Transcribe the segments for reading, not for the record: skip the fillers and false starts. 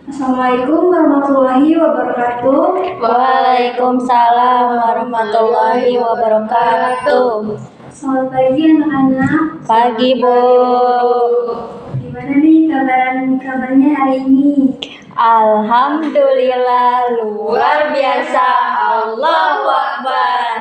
Assalamualaikum warahmatullahi wabarakatuh. Waalaikumsalam warahmatullahi wabarakatuh. Selamat pagi anak-anak. Pagi, Bu. Gimana nih kabarnya hari ini? Alhamdulillah luar biasa. Allahu Akbar.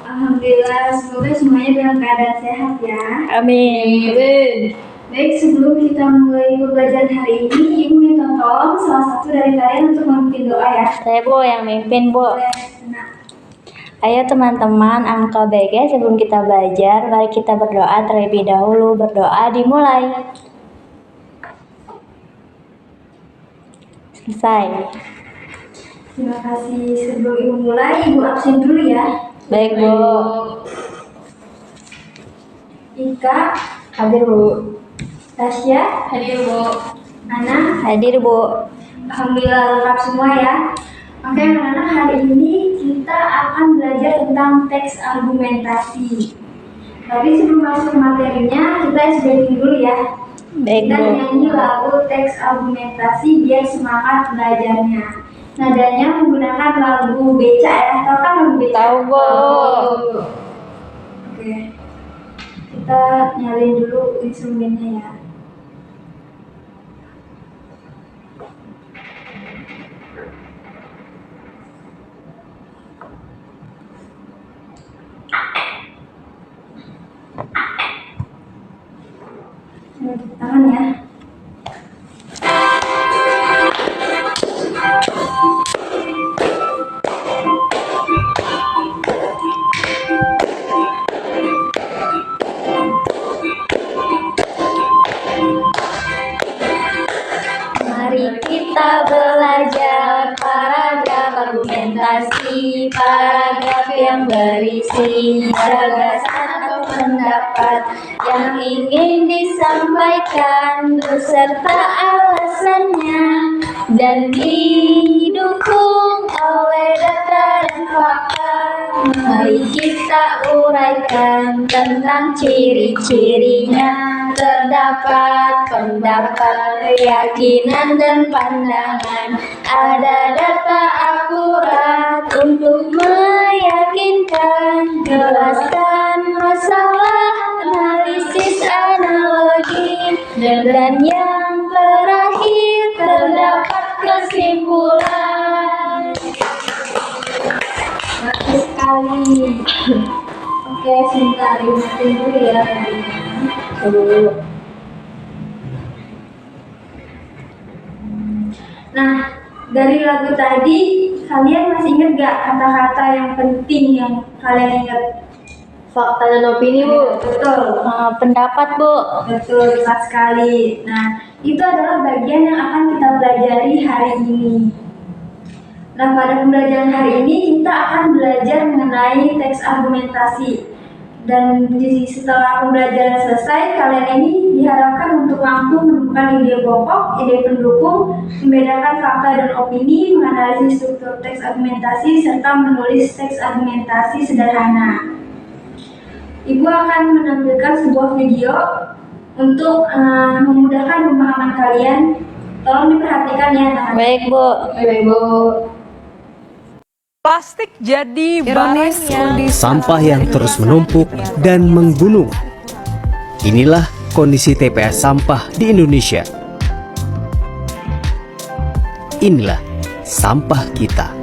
Alhamdulillah, semoga semuanya dalam keadaan sehat ya. Amin. Baik, sebelum kita mulai pembelajaran hari ini, Ibu minta tolong salah satu dari kalian untuk memimpin doa ya. Saya, Bu, yang mimpin, Bu. Nah, Ayo teman-teman, angka BG sebelum kita belajar, mari kita berdoa terlebih dahulu. Berdoa dimulai. Selesai. terima kasih. Sebelum Ibu mulai, Ibu absen dulu ya. Baik, Bu. Ika, Hadir, Bu. Tasya, Hadir, Bu. Ana, Hadir, Bu. alhamdulillah lengkap semua ya. Oke anak-anak, hari ini kita akan belajar tentang teks argumentasi. Tapi sebelum masuk ke materinya, kita SBY dulu ya. Baik, Kita Bu. nyanyi lagu teks argumentasi biar semangat belajarnya. Nadanya menggunakan lagu beca ya. Tahu kan lagu beca? Tahu, Bu. Oke. Kita nyalain dulu instrumennya ya. Tepuk tangan ya. Mari kita belajar paragraf argumentasi, paragraf yang berisi gagasan atau pendapat yang ingin disampaikan beserta alasannya dan didukung oleh data dan fakta. Mari kita uraikan tentang ciri-cirinya. Terdapat pendapat, keyakinan dan pandangan. Ada data akurat untuk meyakinkan. Jelaskan masalah, analisis analogi, dan yang terakhir terdapat kesimpulan. Bagus sekali. Oke, sebentar ingetin dulu ya. Nah, dari lagu tadi kalian masih ingat gak kata-kata yang penting yang kalian ingat? Fakta dan opini, Bu. Betul. Pendapat, Bu. Betul, tepat sekali. Nah, itu adalah bagian yang akan kita pelajari hari ini. Nah, pada pembelajaran hari ini kita akan belajar mengenai teks argumentasi. Dan setelah pembelajaran selesai, kalian ini diharapkan untuk mampu menemukan ide pokok, ide pendukung, membedakan fakta dan opini, menganalisis struktur teks argumentasi, serta menulis teks argumentasi sederhana. Ibu akan menampilkan sebuah video untuk memudahkan pemahaman kalian. Tolong diperhatikan ya, teman-teman. Baik, Bu. Baik, Bu. Plastik jadi barang yang Sampah yang terus menumpuk dan menggunung. Inilah kondisi TPS sampah di Indonesia. Inilah sampah kita.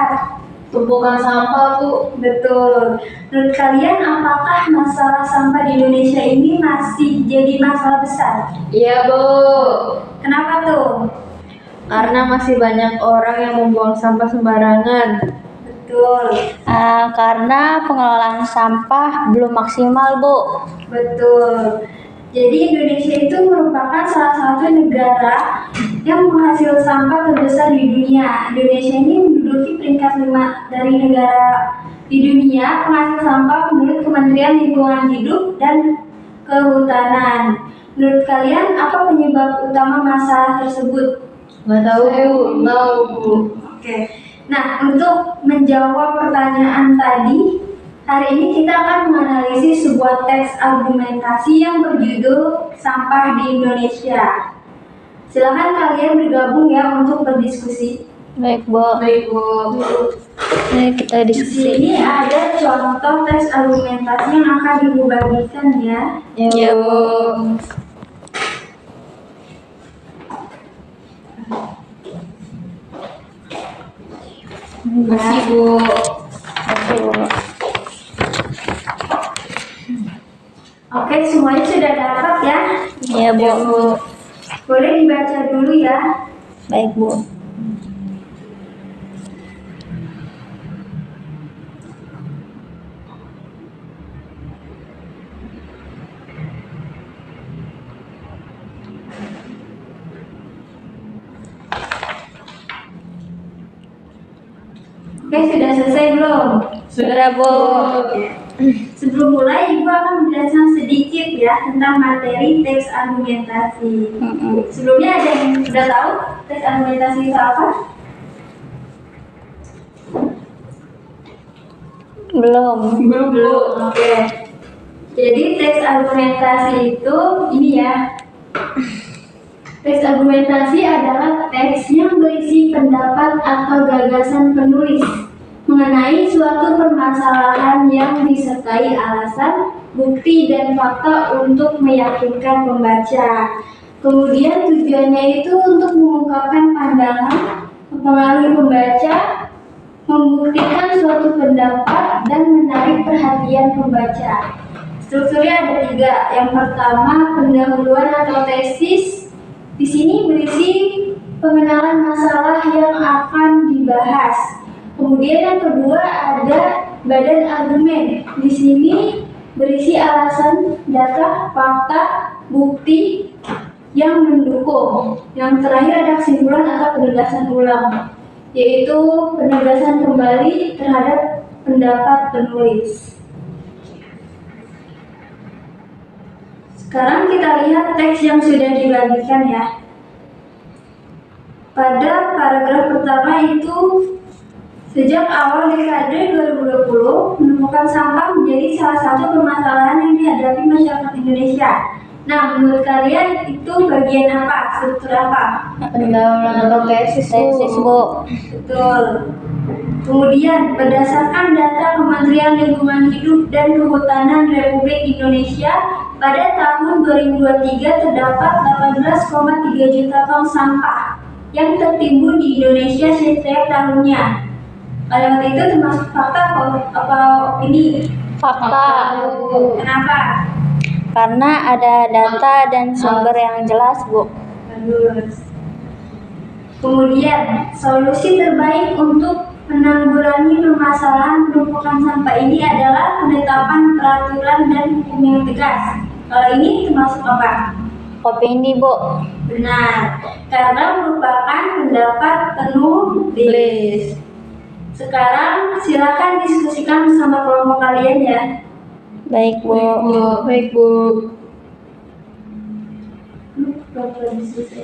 besar. Tumpukan sampah, Bu. Betul. Menurut kalian apakah masalah sampah di Indonesia ini masih jadi masalah besar? Iya, Bu. Kenapa tuh? Karena masih banyak orang yang membuang sampah sembarangan. Betul. Karena pengelolaan sampah belum maksimal, Bu. Betul. Jadi Indonesia itu merupakan salah satu negara yang menghasil sampah terbesar di dunia. Indonesia ini menduduki peringkat 5 dari negara di dunia penghasil sampah menurut Kementerian Lingkungan Hidup dan Kehutanan. Menurut kalian apa penyebab utama masalah tersebut? Nggak tahu, Bu. Oke. Nah, untuk menjawab pertanyaan tadi, hari ini kita akan menganalisis sebuah teks argumentasi yang berjudul Sampah di Indonesia. Silakan kalian bergabung ya untuk berdiskusi. Baik, Bu. Baik, Bu. Mari kita Di diskusi. sini ada contoh teks argumentasi yang akan Ibu bagikan ya. Ya, Bu. Makasih, Bu. Oke, Bu. Oke, semuanya sudah dapat ya. Iya, Bu. Boleh dibaca dulu ya. Baik, Bu. Oke, sudah selesai belum? Sudah, Bu. Sebelum mulai, Ibu akan menjelaskan sedikit ya tentang materi teks argumentasi. Sebelumnya ada yang sudah tahu teks argumentasi itu apa? Belum. Belum. Oke. Jadi teks argumentasi itu ini ya. Teks argumentasi adalah teks yang berisi pendapat atau gagasan penulis mengenai suatu permasalahan yang disertai alasan, bukti, dan fakta untuk meyakinkan pembaca. Kemudian tujuannya itu untuk mengungkapkan pandangan, mempengaruhi pembaca, membuktikan suatu pendapat, dan menarik perhatian pembaca. Strukturnya ada 3. Yang pertama, pendahuluan atau tesis. Di sini berisi pengenalan masalah yang akan dibahas. Kemudian yang kedua ada badan argumen. Di sini berisi alasan, data, fakta, bukti yang mendukung. Yang terakhir ada kesimpulan atau penegasan ulang, yaitu penegasan kembali terhadap pendapat penulis. Sekarang kita lihat teks yang sudah dibagikan ya. Pada paragraf pertama itu, sejak awal dekade 2020, menemukan sampah menjadi salah satu permasalahan yang dihadapi masyarakat Indonesia. Nah, menurut kalian itu bagian apa? Struktur apa? Pendahuluan atau tesis, Bu. Betul. Kemudian, berdasarkan data Kementerian Lingkungan Hidup dan Kehutanan Republik Indonesia, pada tahun 2023 terdapat 18,3 juta ton sampah yang tertimbun di Indonesia setiap tahunnya. Kalimat itu termasuk fakta atau ini? Fakta. Kenapa? Karena ada data dan sumber yang jelas, Bu. Bagus. Kemudian, solusi terbaik untuk menanggulangi permasalahan penumpukan sampah ini adalah penetapan peraturan dan hukum yang tegas. Kalau ini termasuk apa? Opini, Bu. Benar, karena merupakan pendapat penulis. Sekarang silakan diskusikan bersama kelompok kalian ya. Baik, Bu. Baik, Bu. Kelompok diskusi.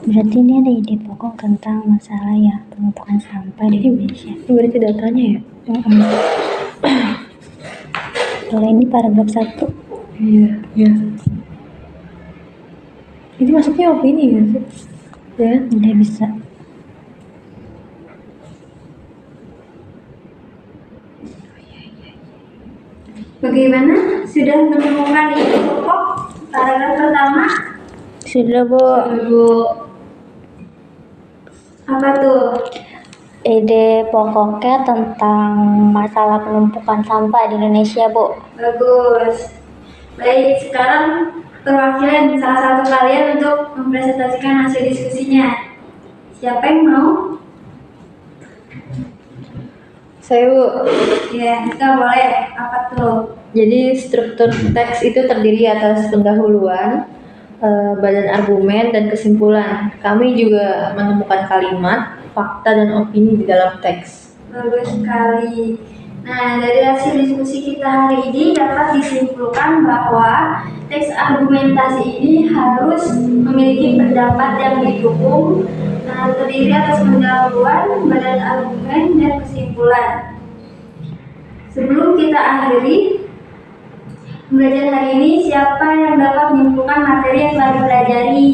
Berarti ini ada ide pokok tentang masalah ya penumpukan sampah di Indonesia. Ini berarti datanya ya? Kalau ini paragraf 1. Iya. Ini masuknya opini ya sih? Ya? Udah bisa. Bagaimana? Sudah menemukan ide pokok paragraf pertama? Sudah, Bu. Ibu, Apa tuh? Ide pokoknya tentang masalah penumpukan sampah di Indonesia, Bu. Bagus. Baik, sekarang perwakilan salah satu kalian untuk mempresentasikan hasil diskusinya. Siapa yang mau? saya Bu. Ya, kita boleh. Apa tuh? Jadi struktur teks itu terdiri atas pendahuluan, badan argumen, dan kesimpulan. Kami juga menemukan kalimat, fakta, dan opini di dalam teks. Bagus sekali. Nah, dari hasil diskusi kita hari ini dapat disimpulkan bahwa teks argumentasi ini harus memiliki pendapat yang didukung, terdiri atas pendahuluan, badan argumen, dan kesimpulan. Sebelum kita akhiri pembelajaran hari ini, siapa yang dapat menyimpulkan materi yang telah dipelajari?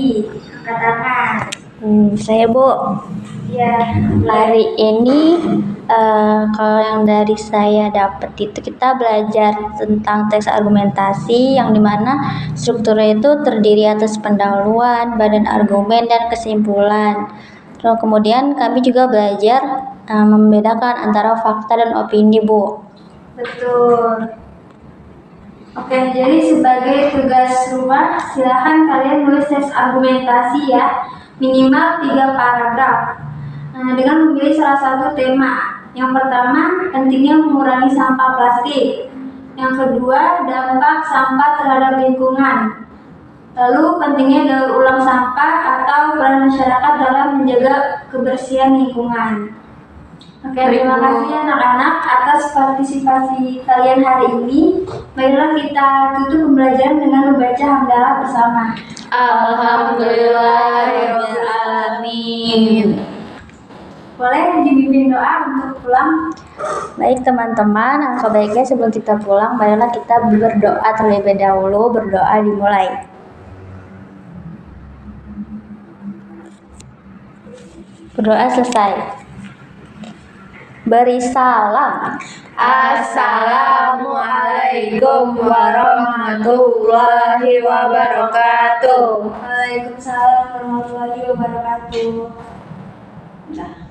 Angkat tangan. Saya, Bu. Ya, Hari ini kalau yang dari saya dapat itu kita belajar tentang teks argumentasi yang dimana strukturnya itu terdiri atas pendahuluan, badan argumen, dan kesimpulan. Terus kemudian kami juga belajar membedakan antara fakta dan opini, Bu. betul. Oke, jadi sebagai tugas rumah, silahkan kalian nulis teks argumentasi ya, minimal 3 paragraf. Dengan memilih salah satu tema. Yang pertama, pentingnya mengurangi sampah plastik. Yang kedua, dampak sampah terhadap lingkungan. Lalu, pentingnya daur ulang sampah atau peran masyarakat dalam menjaga kebersihan lingkungan. Oke, terima kasih anak-anak atas partisipasi kalian hari ini. Marilah kita tutup pembelajaran dengan membaca hamdalah bersama. Alhamdulillahirobbilalamin. Boleh dibimbing doa untuk pulang? Baik teman-teman, alangkah baiknya sebelum kita pulang, marilah kita berdoa terlebih dahulu. Berdoa dimulai. Berdoa selesai. Beri salam. Assalamualaikum warahmatullahi wabarakatuh. Waalaikumsalam warahmatullahi wabarakatuh. Nah.